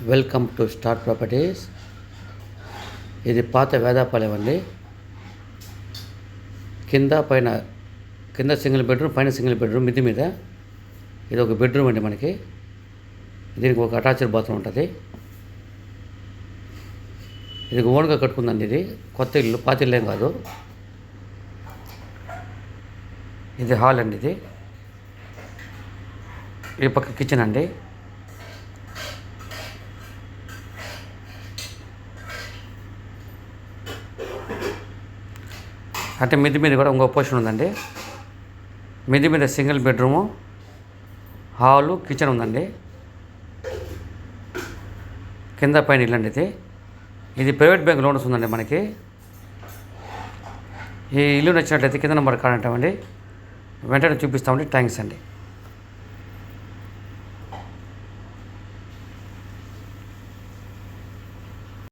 Welcome to star properties. ఇది పాత వేదాపాలెం అండి. కింద సింగిల్ బెడ్రూమ్, పైన సింగిల్ బెడ్రూమ్, మిద్ది మీద. ఇది ఒక బెడ్రూమ్ అండి. మనకి దీనికి ఒక అటాచ్డ్ బాత్రూమ్ ఉంటుంది. ఇది ఓన్గా కట్టుకుందండి. ఇది కొత్త ఇల్లు, పాత ఇల్లు ఏం కాదు. ఇది హాల్ అండి. ఇది ఈ పక్క కిచెన్ అండి. అంటే మిద్ది మీద కూడా ఇంకో పోర్షన్ ఉందండి. మిద్ది మీద సింగిల్ బెడ్రూము, హాలు, కిచెన్ ఉందండి. కింద పైన ఇల్లు అండి. ఇది ప్రైవేట్ బ్యాంక్ లోన్స్ ఉందండి మనకి. ఈ ఇల్లు నచ్చినట్లయితే కింద నెంబర్ కాంటాక్ట్ అవ్వండి. వెంటనే చూపిస్తామండి. థ్యాంక్స్ అండి.